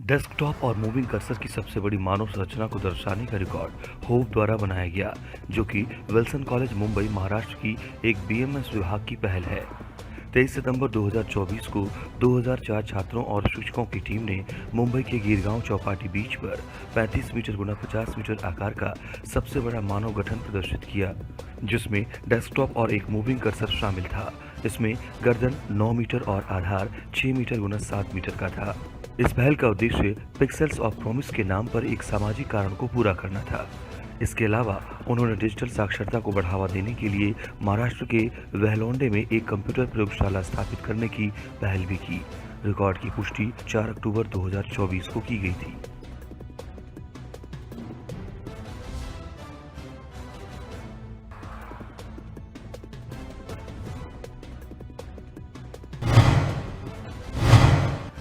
Desktop और moving cursor की सबसे बड़ी मानव संरचना को दर्शाने का रिकॉर्ड होप द्वारा बनाया गया, जो कि विल्सन कॉलेज मुंबई महाराष्ट्र की एक बीएमएस विभाग की पहल है। 23 सितंबर 2024 को 2004 छात्रों और शिक्षकों की टीम ने मुंबई के गिरगांव चौपाटी बीच पर 35 मीटर गुना 50 मीटर आकार का सबसे बड़ा मानव गठन प्रदर्शित किया, जिसमें डेस्कटॉप और एक मूविंग कर्सर शामिल था। इसमें गर्दन 9 मीटर और आधार 6 मीटर गुना 7 मीटर का था। इस पहल का उद्देश्य पिक्सेल्स ऑफ प्रॉमिस के नाम पर एक सामाजिक कारण को पूरा करना था। इसके अलावा उन्होंने डिजिटल साक्षरता को बढ़ावा देने के लिए महाराष्ट्र के वेहलोंडे में एक कंप्यूटर प्रयोगशाला स्थापित करने की पहल भी की। रिकॉर्ड की पुष्टि 4 अक्टूबर 2024 को की गई थी।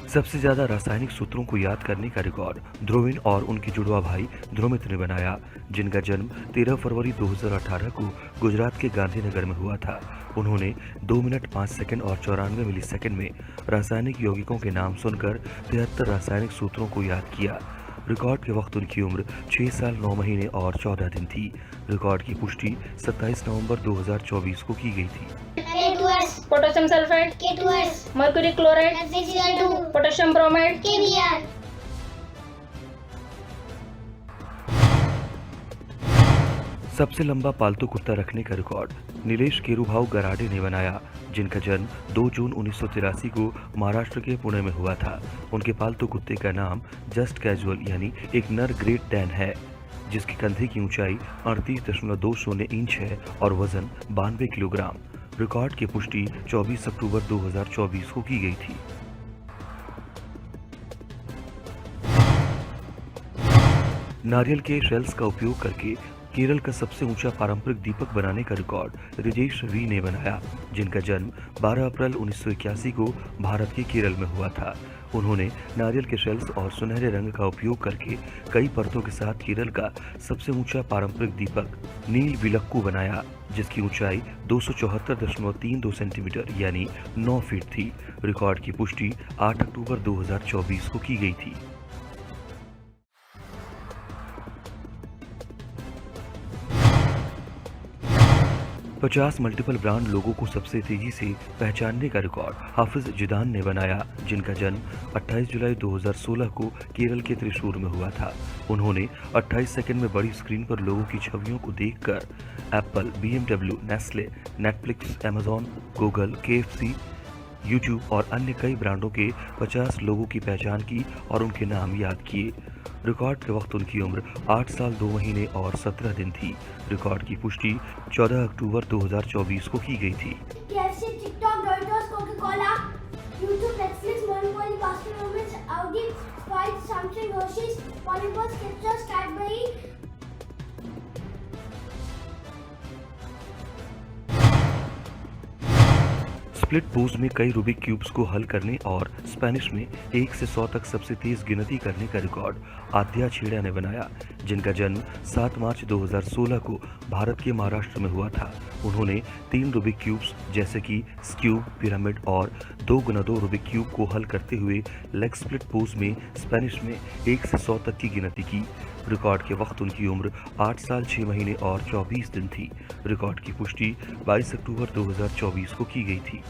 सबसे ज्यादा रासायनिक सूत्रों को याद करने का रिकॉर्ड ध्रुविन और उनके जुड़वा भाई ध्रुमित ने बनाया, जिनका जन्म 13 फरवरी 2018 को गुजरात के गांधीनगर में हुआ था। उन्होंने 2 मिनट 5 सेकंड और 94 मिलीसेकंड में रासायनिक यौगिकों के नाम सुनकर 73 रासायनिक सूत्रों को याद किया। रिकॉर्ड के वक्त उनकी उम्र 6 साल 9 महीने और 14 दिन थी। रिकॉर्ड की पुष्टि 27 नवंबर 2024 को की गई थी। Potassium sulphide, mercury chloride, potassium bromide, सबसे लंबा पालतू कुत्ता रखने का रिकॉर्ड नीलेश केरुभाऊ गराडे ने बनाया, जिनका जन्म 2 जून 1983 को महाराष्ट्र के पुणे में हुआ था। उनके पालतू कुत्ते का नाम जस्ट कैजुअल यानी एक नर ग्रेट डैन है, जिसकी कंधे की ऊंचाई 38.20 इंच है और वजन 92 किलोग्राम। रिकॉर्ड की पुष्टि 24 अक्टूबर 2024 को की गई थी। नारियल के शेल्स का उपयोग करके केरल का सबसे ऊंचा पारंपरिक दीपक बनाने का रिकॉर्ड रिजेश वी ने बनाया, जिनका जन्म 12 अप्रैल 1981 को भारत के केरल में हुआ था। उन्होंने नारियल के शेल्स और सुनहरे रंग का उपयोग करके कई परतों के साथ केरल का सबसे ऊंचा पारंपरिक दीपक नील विलक्कू बनाया, जिसकी ऊंचाई 274.32 सेंटीमीटर यानी 9 फीट थी। रिकॉर्ड की पुष्टि 8 अक्टूबर 2024 को की गई थी। पचास मल्टीपल ब्रांड लोगों को सबसे तेजी से पहचानने का रिकॉर्ड हाफिज जिदान ने बनाया, जिनका जन्म 28 जुलाई 2016 को केरल के त्रिशूर में हुआ था। उन्होंने 28 सेकंड में बड़ी स्क्रीन पर लोगों की छवियों को देखकर Apple, BMW, Nestle, Netflix, Amazon, Google, KFC, YouTube और अन्य कई ब्रांडों के 50 लोगों की पहचान की और उनके नाम याद किए। रिकॉर्ड के वक्त उनकी उम्र 8 साल 2 महीने और 17 दिन थी। रिकॉर्ड की पुष्टि 14 अक्टूबर 2024 को की गई थी। KFC, TikTok, Doritos, Coca-Cola, YouTube, Netflix, Monopoly, Baskin-Robbins, Audi, Sprite, Samsung, Hershey's, Polypus, Skechers, Cadbury. Split pose में कई रूबिक क्यूब्स को हल करने और स्पेनिश में 1 से 100 तक सबसे तेज गिनती करने का रिकॉर्ड आद्या छेड़ा ने बनाया, जिनका जन्म 7 मार्च 2016 को भारत के महाराष्ट्र में हुआ था। उन्होंने 3 रूबिक क्यूब्स जैसे कि स्क्यूब, पिरामिड और 2x2 रूबिक क्यूब को हल करते हुए लेग स्प्लिट पोज में स्पेनिश में 1 से 100 तक की गिनती की। रिकॉर्ड के वक्त उनकी उम्र 8 साल 6 महीने और 24 दिन थी। रिकॉर्ड की पुष्टि 22 अक्टूबर 2024 को की गई थी।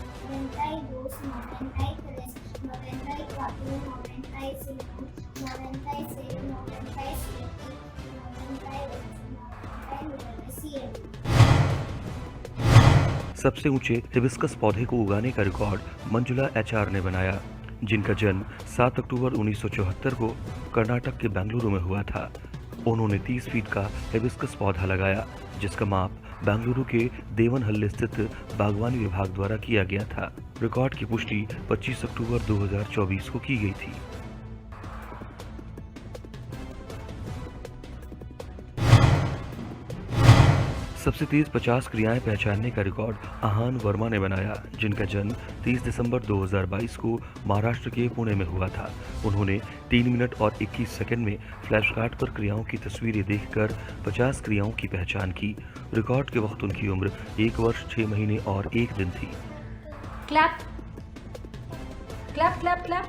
सबसे ऊंचे हिबिस्कस पौधे को उगाने का रिकॉर्ड मंजुला HR ने बनाया, जिनका जन्म 7 अक्टूबर 1974 को कर्नाटक के बेंगलुरु में हुआ था। उन्होंने 30 फीट का हिबिस्कस पौधा लगाया, जिसका माप बेंगलुरु के देवनहल्ली स्थित बागवानी विभाग द्वारा किया गया था। रिकॉर्ड की पुष्टि 25 अक्टूबर 2024 को की गई थी। सबसे तेज 50 क्रियाएं पहचानने का रिकॉर्ड आहान वर्मा ने बनाया, जिनका जन्म 30 दिसंबर 2022 को महाराष्ट्र के पुणे में हुआ था। उन्होंने 3 मिनट और 21 सेकंड में फ्लैश कार्ड पर क्रियाओं की तस्वीरें देखकर 50 क्रियाओं की पहचान की। रिकॉर्ड के वक्त उनकी उम्र 1 वर्ष 6 महीने और 1 दिन थी। Clap clap clap clap.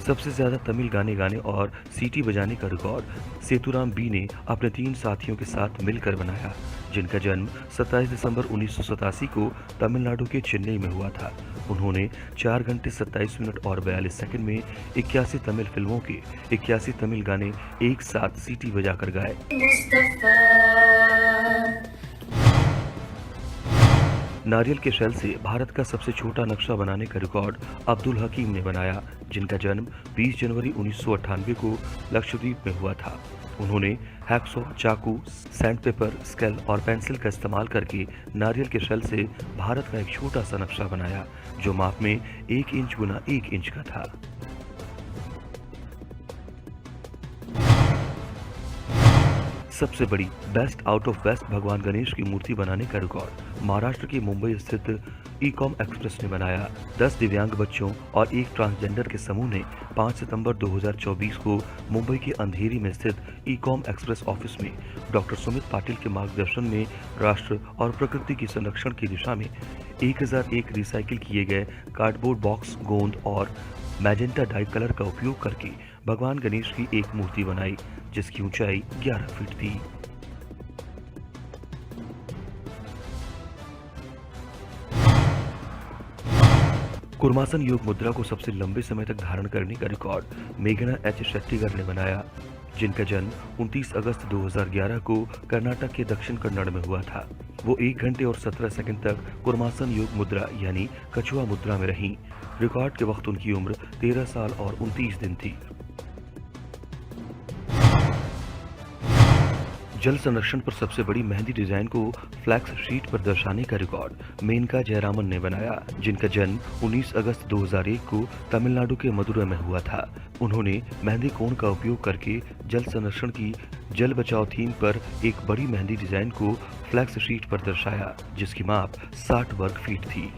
सबसे ज्यादा तमिल गाने गाने और सीटी बजाने का रिकॉर्ड सेतुराम बी ने अपने 3 साथियों के साथ मिलकर बनाया, जिनका जन्म 27 दिसंबर 1987 को तमिलनाडु के चेन्नई में हुआ था। उन्होंने 4 घंटे 27 मिनट और 42 सेकंड में 81 तमिल फिल्मों के 81 तमिल गाने एक साथ सीटी बजाकर गाए। नारियल के शेल से भारत का सबसे छोटा नक्शा बनाने का रिकॉर्ड अब्दुल हकीम ने बनाया, जिनका जन्म 20 जनवरी 1998 को लक्षद्वीप में हुआ था। उन्होंने हैक्सॉ, चाकू, सैंडपेपर, स्केल और पेंसिल का इस्तेमाल करके नारियल के शेल से भारत का एक छोटा सा नक्शा बनाया, जो माप में 1 इंच गुना 1 इंच का था। सबसे बड़ी बेस्ट आउट ऑफ वेस्ट भगवान गणेश की मूर्ति बनाने का रिकॉर्ड महाराष्ट्र के मुंबई स्थित ई-कॉम एक्सप्रेस ने बनाया। 10 दिव्यांग बच्चों और एक ट्रांसजेंडर के समूह ने 5 सितंबर 2024 को मुंबई के अंधेरी में स्थित ई-कॉम एक्सप्रेस ऑफिस में डॉक्टर सुमित पाटिल के मार्गदर्शन में राष्ट्र और प्रकृति के संरक्षण की दिशा में 1001 रिसाइकिल किए गए कार्डबोर्ड बॉक्स, गोंद और मैजेंटा डाई कलर का उपयोग करके भगवान गणेश की एक मूर्ति बनाई, जिसकी ऊंचाई 11 फीट थी। कुर्मासन योग मुद्रा को सबसे लंबे समय तक धारण करने का रिकॉर्ड मेघना एच शेट्टीगर ने बनाया, जिनका जन्म 29 अगस्त 2011 को कर्नाटक के दक्षिण कन्नड़ में हुआ था। वो 1 घंटे और 17 सेकंड तक कुर्मासन योग मुद्रा यानी कछुआ मुद्रा में रहीं। रिकॉर्ड के वक्त उनकी उम्र 13 साल और 29 दिन थी। जल संरक्षण पर सबसे बड़ी मेहंदी डिजाइन को फ्लैक्स शीट पर दर्शाने का रिकॉर्ड मेनका जयरामन ने बनाया, जिनका जन्म 19 अगस्त 2001 को तमिलनाडु के मदुरै में हुआ था। उन्होंने मेहंदी कोन का उपयोग करके जल संरक्षण की जल बचाओ थीम पर एक बड़ी मेहंदी डिजाइन को फ्लैक्स शीट पर दर्शाया, जिसकी माप 60 वर्ग फीट थी।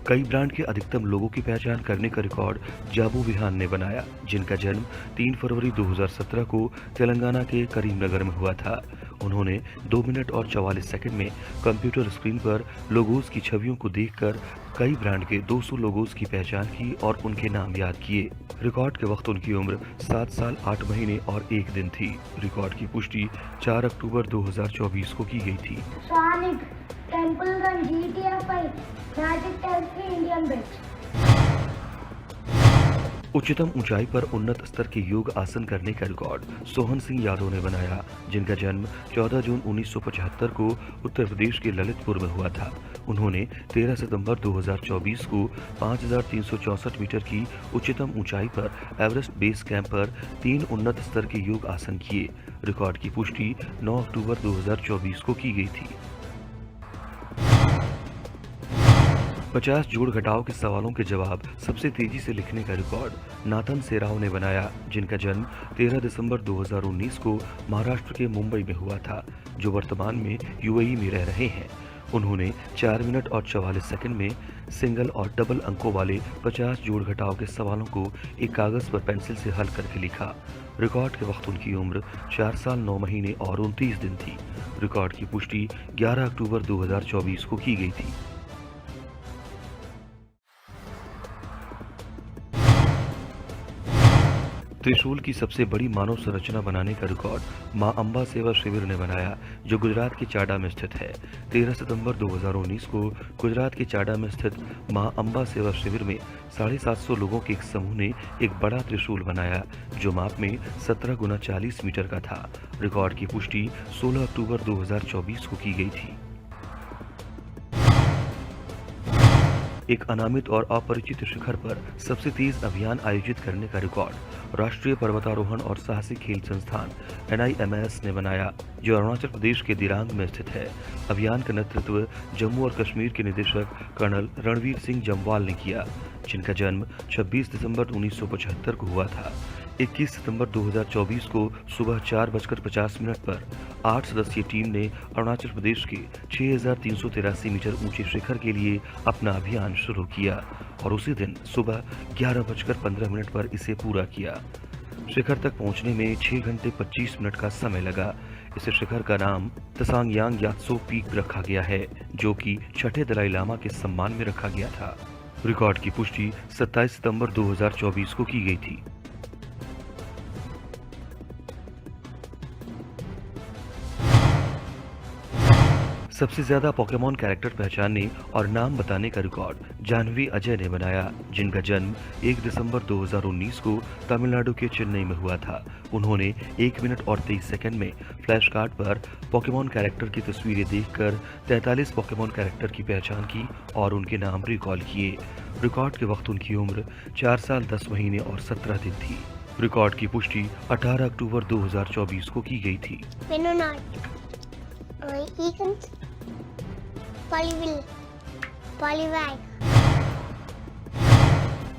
कई ब्रांड के अधिकतम लोगों की पहचान करने का रिकॉर्ड जाबू विहान ने बनाया, जिनका जन्म 3 फरवरी 2017 को तेलंगाना के करीमनगर में हुआ था। उन्होंने 2 मिनट और 44 सेकंड में कंप्यूटर स्क्रीन पर लोगोज की छवियों को देखकर कई ब्रांड के 200 लोगोज की पहचान की और उनके नाम याद किए। रिकॉर्ड के वक्त उनकी उम्र 7 साल 8 महीने और 1 दिन थी। रिकॉर्ड की पुष्टि 4 अक्टूबर 2024 को की गई थी। Sonic, Temple Run, GTA 5, Magic Tales 3 Indian Bets. उच्चतम ऊंचाई पर उन्नत स्तर के योग आसन करने का रिकॉर्ड सोहन सिंह यादव ने बनाया, जिनका जन्म 14 जून 1975 को उत्तर प्रदेश के ललितपुर में हुआ था। उन्होंने 13 सितंबर 2024 को 5364 मीटर की उच्चतम ऊंचाई पर एवरेस्ट बेस कैंप पर 3 उन्नत स्तर के योग आसन किए। रिकॉर्ड की पुष्टि 9 अक्टूबर 2024 को की गई थी। 50 जोड़ घटाव के सवालों के जवाब सबसे तेजी से लिखने का रिकॉर्ड नाथन सेराव ने बनाया, जिनका जन्म 13 दिसंबर 2019 को महाराष्ट्र के मुंबई में हुआ था, जो वर्तमान में यूएई में रह रहे हैं। उन्होंने 4 मिनट और 44 सेकंड में सिंगल और डबल अंकों वाले 50 जोड़ घटाव के सवालों को एक कागज पर पेंसिल से हल करके लिखा। रिकॉर्ड के वक्त उनकी उम्र 4 साल 9 महीने और 29 दिन थी। रिकॉर्ड की पुष्टि 11 अक्टूबर 2024 को की गई थी। त्रिशूल की सबसे बड़ी मानव संरचना बनाने का रिकॉर्ड मां अंबा सेवा शिविर ने बनाया, जो गुजरात के चाडा में स्थित है। 13 सितंबर 2019 को गुजरात के चाडा में स्थित मां अंबा सेवा शिविर में 750 लोगों के एक समूह ने एक बड़ा त्रिशूल बनाया, जो माप में 17 गुना 40 मीटर का था। रिकॉर्ड की पुष्टि 16 अक्टूबर 2024 को की गई थी। एक अनामित और अपरिचित शिखर पर सबसे तेज अभियान आयोजित करने का रिकॉर्ड राष्ट्रीय पर्वतारोहण और साहसिक खेल संस्थान NIMS ने बनाया, जो अरुणाचल प्रदेश के दिरांग में स्थित है। अभियान का नेतृत्व जम्मू और कश्मीर के निदेशक कर्नल रणवीर सिंह जम्वाल ने किया, जिनका जन्म 26 दिसंबर 1975 को हुआ था। 21 सितंबर 2024 को सुबह 4:50 पर 8 सदस्यीय टीम ने अरुणाचल प्रदेश के 6383 मीटर ऊंचे शिखर के लिए अपना अभियान शुरू किया और उसी दिन सुबह 11:15 पर इसे पूरा किया। शिखर तक पहुंचने में 6 घंटे 25 मिनट का समय लगा। इस शिखर का नाम त्सांगयांग यात्सो पीक रखा गया है, जो कि छठे दलाई लामा के सम्मान में रखा गया था। रिकॉर्ड की पुष्टि 27 सितंबर 2024 को की गई थी। सबसे ज्यादा पोकेमॉन कैरेक्टर पहचानने और नाम बताने का रिकॉर्ड जाह्नवी अजय ने बनाया, जिनका जन्म 1 दिसंबर 2019 को तमिलनाडु के चेन्नई में हुआ था। उन्होंने 1 मिनट और 23 सेकंड में फ्लैश कार्ड पर पोकेमॉन कैरेक्टर की तस्वीरें देखकर 43 पोकेमॉन कैरेक्टर की पहचान की और उनके नाम रिकॉल किए। रिकॉर्ड के वक्त उनकी उम्र 4 साल 10 महीने और 17 दिन थी। रिकॉर्ड की पुष्टि 18 अक्टूबर 2024 को की गई थी।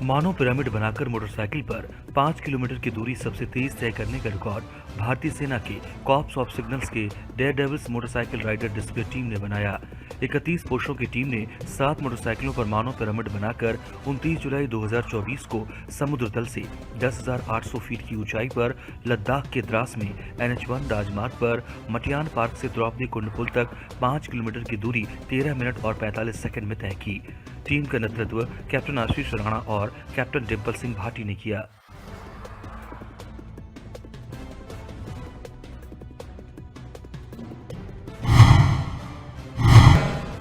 मानव पिरामिड बनाकर मोटरसाइकिल पर 5 किलोमीटर की दूरी सबसे तेज तय करने का रिकॉर्ड भारतीय सेना के कॉर्प्स ऑफ सिग्नल्स के Daredevils motorcycle rider display team ने बनाया। 31 पुरुषों की टीम ने 7 मोटरसाइकिलों पर मानव पिरामिड बनाकर 29 जुलाई 2024 को समुद्र तल से 10,800 फीट की ऊंचाई पर लद्दाख के द्रास में NH1 राजमार्ग पर मटियान पार्क से द्रौपदी कुंड पुल तक 5 किलोमीटर की दूरी 13 मिनट और 45 सेकंड में तय की। टीम का नेतृत्व कैप्टन आशीष राणा और कैप्टन डिम्पल सिंह भाटी ने किया।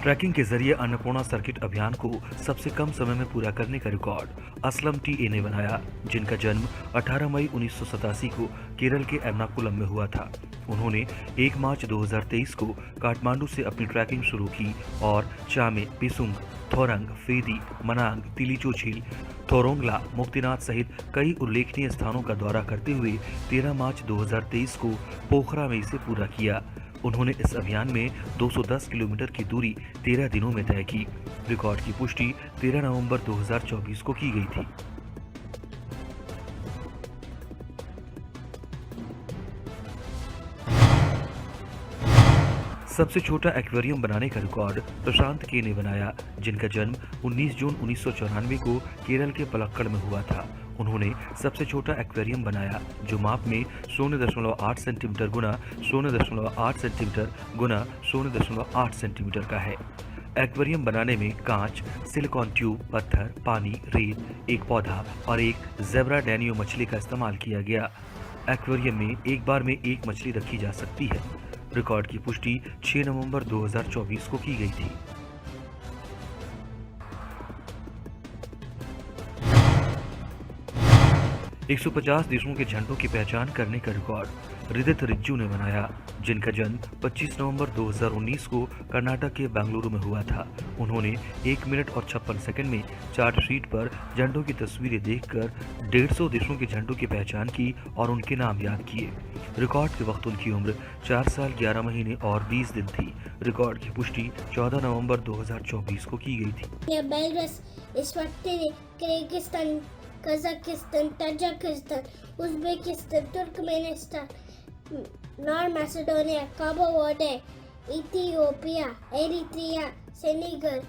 ट्रैकिंग के जरिए अन्नपूर्णा सर्किट अभियान को सबसे कम समय में पूरा करने का रिकॉर्ड असलम टी ने बनाया, जिनका जन्म 18 मई 1987 को केरल के एर्नाकुलम में हुआ था। उन्होंने 1 मार्च 2023 को काठमांडू से अपनी ट्रैकिंग शुरू की और चामे, पिसुंग, थोरंग, फेदी, मनांग, तिलीचो झील, थोरोंगला, मुक्तिनाथ सहित कई उल्लेखनीय स्थानों का दौरा करते हुए 13 मार्च 2023 को पोखरा में इसे पूरा किया। उन्होंने इस अभियान में 210 किलोमीटर की दूरी 13 दिनों में तय की। रिकॉर्ड की पुष्टि 13 नवंबर 2024 को की गई थी। सबसे छोटा एक्वेरियम बनाने का रिकॉर्ड प्रशांत के ने बनाया, जिनका जन्म 19 जून 1994 को केरल के पलक्कड़ में हुआ था। उन्होंने सबसे छोटा एक्वेरियम बनाया, जो माप में 0.8 सेंटीमीटर गुना 0.8 सेंटीमीटर गुना 0.8 सेंटीमीटर का है। एक्वेरियम बनाने में कांच, सिलिकॉन ट्यूब, पत्थर, पानी, रेत, एक पौधा और एक ज़ेब्रा डैनियो मछली का इस्तेमाल किया गया। एक्वेरियम में एक बार में एक मछली रखी जा सकती है। रिकॉर्ड की पुष्टि 6 नवंबर 2024 को की गई थी। एक 150 देशों के झंडों की पहचान करने का रिकॉर्ड रिदित रिज्जू ने बनाया, जिनका जन्म 25 नवंबर 2019 को कर्नाटक के बेंगलुरु में हुआ था। उन्होंने 1 मिनट और 56 सेकंड में चार्ट शीट पर झंडों की तस्वीरें देखकर 150 देशों के झंडों की पहचान की और उनके नाम याद किए। रिकॉर्ड के वक्त उनकी उम्र 4 साल 11 महीने और 20 दिन थी। रिकॉर्ड की पुष्टि 14 नवंबर 2024 को की गई थी। Belarus, Eswatini, Kyrgyzstan, Kazakhstan, Tajikistan, Uzbekistan, Turkmenistan, North Macedonia, काबो वर्डे, इथियोपिया, एरिट्रिया, सेनेगल।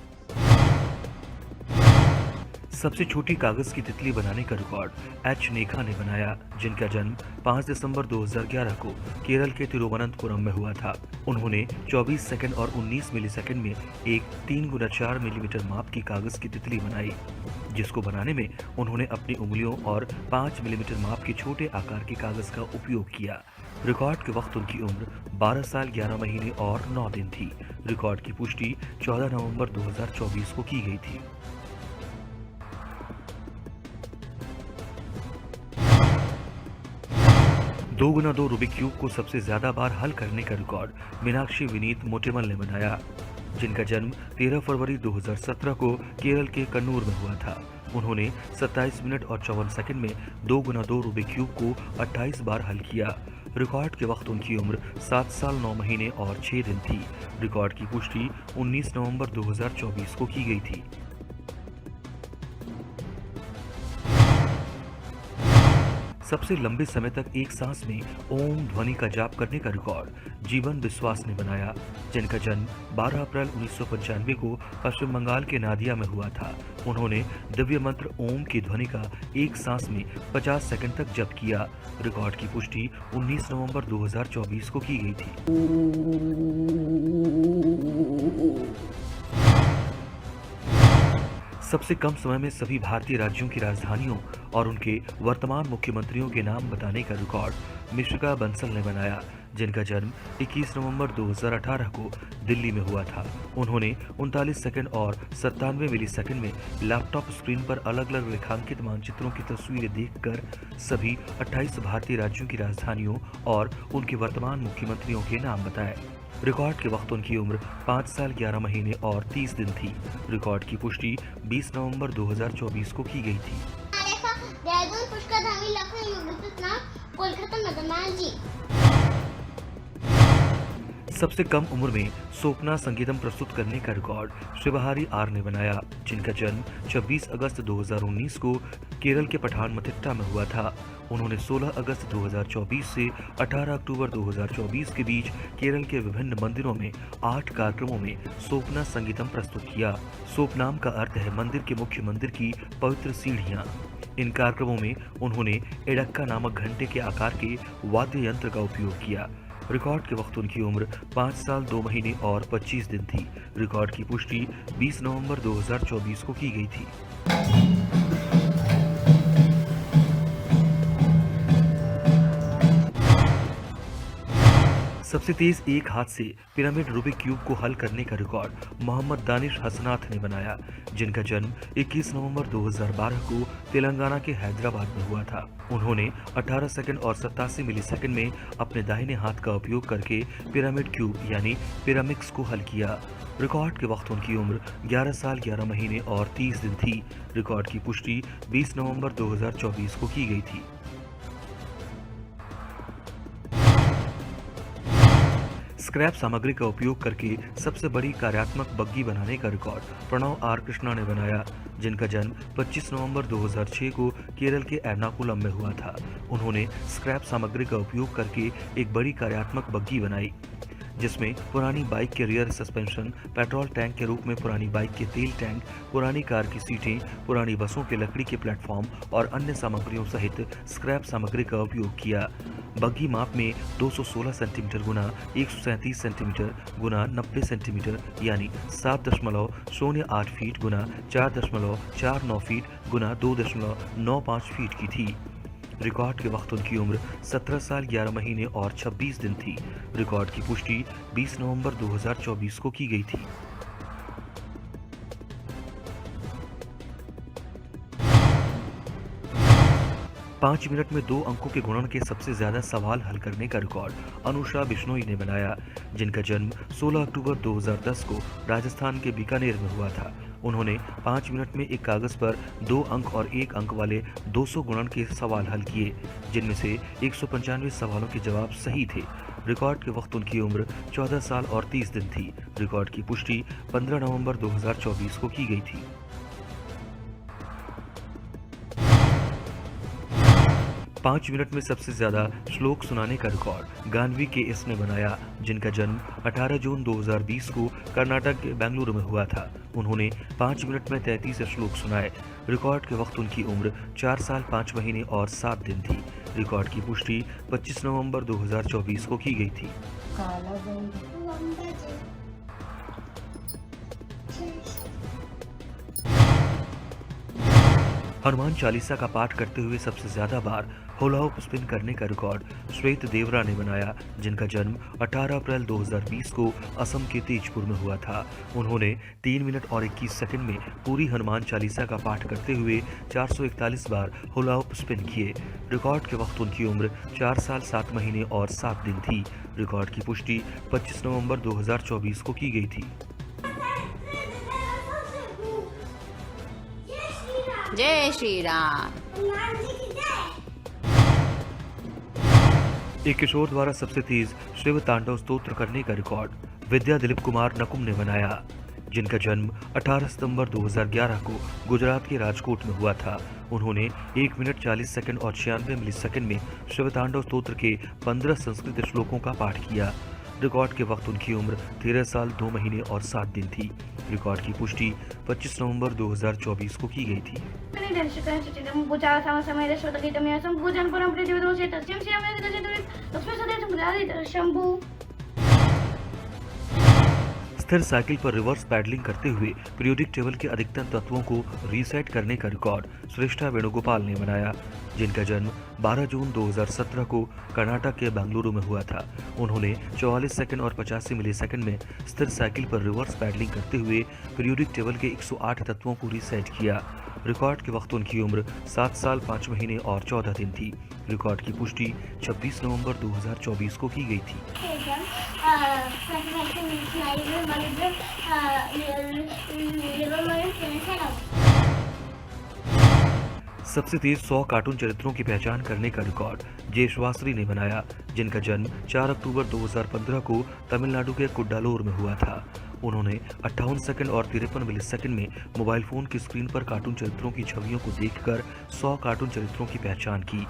सबसे छोटी कागज की तितली बनाने का रिकॉर्ड एच नेखा ने बनाया, जिनका जन्म 5 दिसंबर 2011 को केरल के तिरुवनंतपुरम में हुआ था। उन्होंने 24 सेकंड और 19 मिलीसेकंड में एक 3x4 मिलीमीटर माप की कागज की तितली बनाई, जिसको बनाने में उन्होंने अपनी उंगलियों और 5 मिलीमीटर माप के छोटे आकार के कागज का उपयोग किया। रिकॉर्ड के वक्त उनकी उम्र 12 साल 11 महीने और 9 दिन थी। रिकॉर्ड की पुष्टि 14 नवंबर 2024 को की गई थी। दो गुना 2 रूबिक क्यूब को सबसे ज्यादा बार हल करने का रिकॉर्ड मीनाक्षी विनीत मोटेमल ने बनाया, जिनका जन्म 13 फरवरी 2017 को केरल के कन्नूर में हुआ था। उन्होंने 27 मिनट और 54 सेकंड में 2 गुना 2 रूबिक क्यूब को 28 बार हल किया। रिकॉर्ड के वक्त उनकी उम्र 7 साल 9 महीने और 6 दिन थी। रिकॉर्ड की पुष्टि 19 नवंबर 2024 को की गई थी। सबसे लंबे समय तक एक सांस में ओम ध्वनि का जाप करने का रिकॉर्ड जीवन विश्वास ने बनाया, जिनका जन्म 12 अप्रैल 1995 को पश्चिम बंगाल के नादिया में हुआ था। उन्होंने दिव्य मंत्र ओम की ध्वनि का एक सांस में 50 सेकंड तक जप किया। रिकॉर्ड की पुष्टि 19 नवंबर 2024 को की गई थी। सबसे कम समय में सभी भारतीय राज्यों की राजधानियों और उनके वर्तमान मुख्यमंत्रियों के नाम बताने का रिकॉर्ड मिश्रिका बंसल ने बनाया, जिनका जन्म 21 नवंबर 2018 को दिल्ली में हुआ था। उन्होंने 39 सेकंड और 97 मिलीसेकंड में लैपटॉप स्क्रीन पर अलग अलग रेखांकित मानचित्रों की तस्वीरें देखकर सभी 28 भारतीय राज्यों की राजधानियों और उनके वर्तमान मुख्यमंत्रियों के नाम बताए। रिकॉर्ड के वक्त उनकी उम्र 5 साल 11 महीने और 30 दिन थी। रिकॉर्ड की पुष्टि 20 नवंबर 2024 को की गई थी। देहरादून, पुष्कर धामी, लखनऊ, योगिता, कोलकाता, मदनलाल जी। सबसे कम उम्र में सोपना संगीतम प्रस्तुत करने का रिकॉर्ड शिवहारी आर ने बनाया, जिनका जन्म 26 अगस्त 2019 को केरल के पठानमथिट्टा में हुआ था। उन्होंने 16 अगस्त 2024 से 18 अक्टूबर 2024 के बीच केरल के विभिन्न मंदिरों में 8 कार्यक्रमों में सोपना संगीतम प्रस्तुत किया। सोपनाम का अर्थ है मंदिर के मुख्य मंदिर की पवित्र सीढ़ियां। इन कार्यक्रमों में उन्होंने एडक्का नामक घंटे के आकार के वाद्य यंत्र का उपयोग किया। रिकॉर्ड के वक्त उनकी उम्र 5 साल 2 महीने और 25 दिन थी। रिकॉर्ड की पुष्टि 20 नवंबर 2024 को की गई थी। सबसे तेज एक हाथ से पिरामिड रूबिक क्यूब को हल करने का रिकॉर्ड मोहम्मद दानिश हसनाथ ने बनाया, जिनका जन्म 21 नवंबर 2012 को तेलंगाना के हैदराबाद में हुआ था। उन्होंने 18 सेकंड और 87 मिलीसेकंड में अपने दाहिने हाथ का उपयोग करके पिरामिड क्यूब यानी पिरामिक्स को हल किया। रिकॉर्ड के वक्त उनकी उम्र 11 साल 11 महीने और 30 दिन थी। रिकॉर्ड की पुष्टि 20 नवंबर 2024 को की गई थी। स्क्रैप सामग्री का उपयोग करके सबसे बड़ी कार्यात्मक बग्गी बनाने का रिकॉर्ड प्रणव आर कृष्णा ने बनाया, जिनका जन्म 25 नवंबर 2006 को केरल के एर्नाकुलम में हुआ था। उन्होंने स्क्रैप सामग्री का उपयोग करके एक बड़ी कार्यात्मक बग्गी बनाई, जिसमें पुरानी बाइक के रियर सस्पेंशन, पेट्रोल टैंक के रूप में पुरानी बाइक के तेल टैंक, पुरानी कार की सीटें, पुरानी बसों के लकड़ी के प्लेटफॉर्म और अन्य सामग्रियों सहित स्क्रैप सामग्री का उपयोग किया। बग्गी माप में 216 सेंटीमीटर गुना 137 सेंटीमीटर गुना 90 सेंटीमीटर यानी 7.08 फीट गुना 4.49 फीट गुना 2.95 फीट की थी। रिकॉर्ड के वक्त उनकी उम्र 17 साल 11 महीने और 26 दिन थी। रिकॉर्ड की पुष्टि 20 नवंबर 2024 को की गई थी। पाँच मिनट में 2 अंकों के गुणन के सबसे ज्यादा सवाल हल करने का रिकॉर्ड अनुषा बिश्नोई ने बनाया, जिनका जन्म 16 अक्टूबर 2010 को राजस्थान के बीकानेर में हुआ था। उन्होंने 5 मिनट में एक कागज पर 2 अंक और 1 अंक वाले 200 गुणन के सवाल हल किए, जिनमें से 195 सवालों के जवाब सही थे। रिकॉर्ड के वक्त उनकी उम्र 14 साल और 30 दिन थी। रिकॉर्ड की पुष्टि 15 नवंबर 2024 को की गई थी। 5 मिनट में सबसे ज्यादा श्लोक सुनाने का रिकॉर्ड गानवी के एस ने बनाया, जिनका जन्म 18 जून 2020 को कर्नाटक के बेंगलुरु में हुआ था। उन्होंने 5 मिनट में 33 श्लोक सुनाए। रिकॉर्ड के वक्त उनकी उम्र 4 साल 5 महीने और 7 दिन थी। रिकॉर्ड की पुष्टि 25 नवंबर 2024 को की गई थी। हनुमान चालीसा का पाठ करते हुए सबसे ज्यादा बार होला होप स्पिन करने का रिकॉर्ड श्वेत देवरा ने बनाया, जिनका जन्म 18 अप्रैल 2020 को असम के तेजपुर में हुआ था। उन्होंने 3 मिनट और 21 सेकंड में पूरी हनुमान चालीसा का पाठ करते हुए 441 बार होला होप स्पिन किए। रिकॉर्ड के वक्त उनकी उम्र 4 साल 7 महीने और 7 दिन थी। रिकॉर्ड की पुष्टि 25 नवंबर 2024 को की गई थी। जय श्री राम। एक किशोर द्वारा सबसे तेज शिव तांडव स्तोत्र करने का रिकॉर्ड विद्या दिलीप कुमार नकुम ने बनाया। जिनका जन्म 18 सितंबर 2011 को गुजरात के राजकोट में हुआ था। उन्होंने 1 मिनट 40 सेकंड और 96 मिलीसेकंड में शिवतांडव स्तोत्र के 15 संस्कृत श्लोकों का पाठ किया। रिकॉर्ड के वक्त उनकी उम्र 13 साल 2 महीने और 7 दिन थी। रिकॉर्ड की पुष्टि 25 नवंबर 2024 को की गई थी। स्थिर साइकिल पर रिवर्स पैडलिंग करते हुए पीरियोडिक टेबल के अधिकतम तत्वों को रीसेट करने का रिकॉर्ड श्रेष्ठा वेणुगोपाल ने बनाया, जिनका जन्म 12 जून 2017 को कर्नाटक के बेंगलुरु में हुआ था। उन्होंने 44 सेकंड और 85 मिलीसेकंड में स्थिर साइकिल पर रिवर्स पैडलिंग करते हुए पीरियोडिक टेबल के 108 तत्वों को रीसेट किया। रिकॉर्ड के वक्त उनकी उम्र 7 साल 5 महीने और 14 दिन थी। रिकॉर्ड की पुष्टि 26 नवंबर 2024 को की गई थी। सबसे तेज 100 कार्टून चरित्रों की पहचान करने का रिकॉर्ड जयश्वासरी ने बनाया, जिनका जन्म 4 अक्टूबर 2015 को तमिलनाडु के कुड्डालोर में हुआ था। उन्होंने 58 सेकंड और 53 मिलीसेकंड में मोबाइल फोन की स्क्रीन पर कार्टून चरित्रों की छवियों को देखकर 100 कार्टून चरित्रों की पहचान की,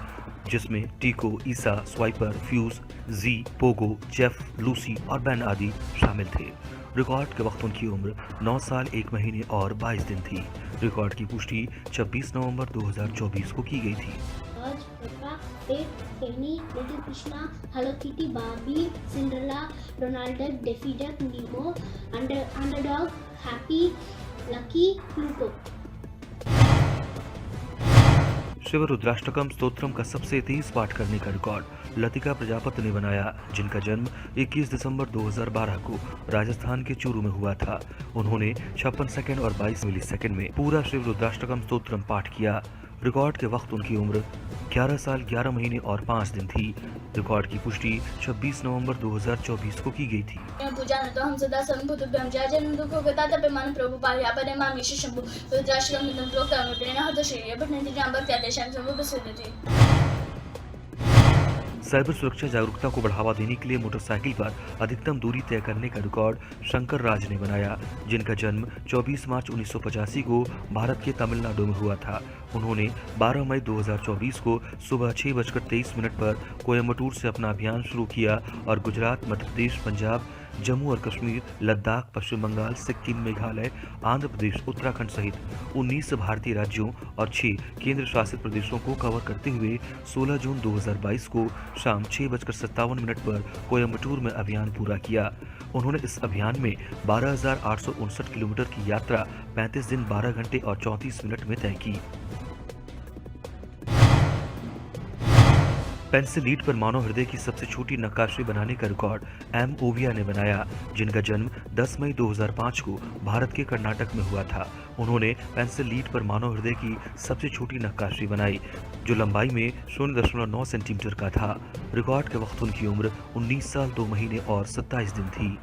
जिसमें टीको, ईसा, स्वाइपर, फ्यूज, जी, पोगो, जेफ, लूसी और बैन आदि शामिल थे। रिकॉर्ड के वक्त उनकी उम्र 9 साल 1 महीने और 22 दिन थी। रिकॉर्ड की पुष्टि 26 नवंबर 2024 को की गई थी। Penny, Little Krishna, Hello Kitty, Barbie, Cinderella, Donald Duck, Daffy Duck, Nemo, Underdog, Happy, Lucky, Pluto. Shiv Rudrashtakam stotram का सबसे तेज पाठ करने का रिकॉर्ड लतिका प्रजापति ने बनाया, जिनका जन्म 21 दिसंबर 2012 को राजस्थान के चूरू में हुआ था। उन्होंने 56 सेकंड और 22 मिलीसेकंड में पूरा शिव रुद्राष्टकम स्तोत्रम पाठ किया। रिकॉर्ड के वक्त उनकी उम्र 11 साल 11 महीने और 5 दिन थी। रिकॉर्ड की पुष्टि 26 नवंबर 2024 को की गई थी। पूजा तो हम सदा संभुतभ्यं जय जय दुखो गता पेमान प्रभु पाया परे मामी शंभु रुद्राष्टकम निदं प्रोक्तम प्रेरणा हत श्री बटन जांबर त्यादेशां सब बसुदति। साइबर सुरक्षा जागरूकता को बढ़ावा देने के लिए मोटरसाइकिल पर अधिकतम दूरी तय करने का रिकॉर्ड शंकर राज ने बनाया, जिनका जन्म 24 मार्च 1985 को भारत के तमिलनाडु में हुआ था। उन्होंने 12 मई 2024 को सुबह 6:23 पर कोयम्बटूर से अपना अभियान शुरू किया और गुजरात, मध्य प्रदेश, पंजाब, जम्मू और कश्मीर, लद्दाख, पश्चिम बंगाल, सिक्किम, मेघालय, आंध्र प्रदेश, उत्तराखंड सहित 19 भारतीय राज्यों और 6 केंद्र शासित प्रदेशों को कवर करते हुए 16 जून 2022 को शाम 6:57 पर कोयम्बटूर में अभियान पूरा किया। उन्होंने इस अभियान में 12,859 किलोमीटर की यात्रा 35 दिन 12 घंटे और 34 मिनट में तय की। पेंसिल लीड पर मानव हृदय की सबसे छोटी नक्काशी बनाने का रिकॉर्ड एम ओविया ने बनाया, जिनका जन्म 10 मई 2005 को भारत के कर्नाटक में हुआ था। उन्होंने पेंसिल लीड पर मानव हृदय की सबसे छोटी नक्काशी बनाई, जो लंबाई में 0.9 सेंटीमीटर का था। रिकॉर्ड के वक्त उनकी उम्र 19 साल 2 महीने और 27 दिन थी।